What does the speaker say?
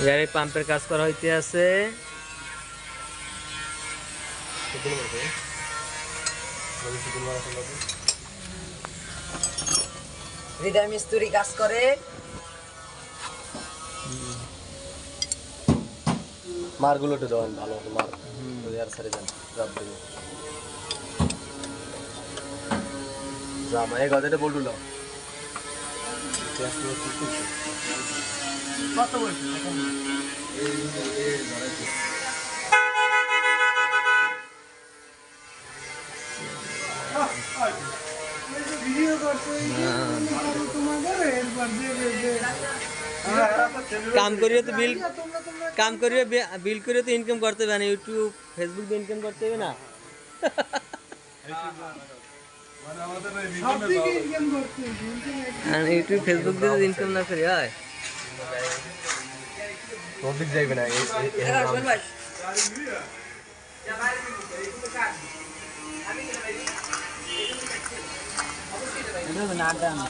গাড়ি পাম্পের কাজ করা হইতে আছে। হৃদয় মিস্ত্রি কাজ করে। মারগুলো একটু দেওয়ান ভালো মতো মার আর সারে যান রাত দেবে জামা এই গদাটা বললো কত বলছি ভিডিও করতে কাম করিয়ে তো বিল করিয়ে তো ইনকাম করতে হবে না, ইউটিউব ফেসবুক দিয়ে ইনকাম করতে হবে না। ইউটিউব ফেসবুক দিয়ে ইনকাম না করি হয় টপিক যাইবে না না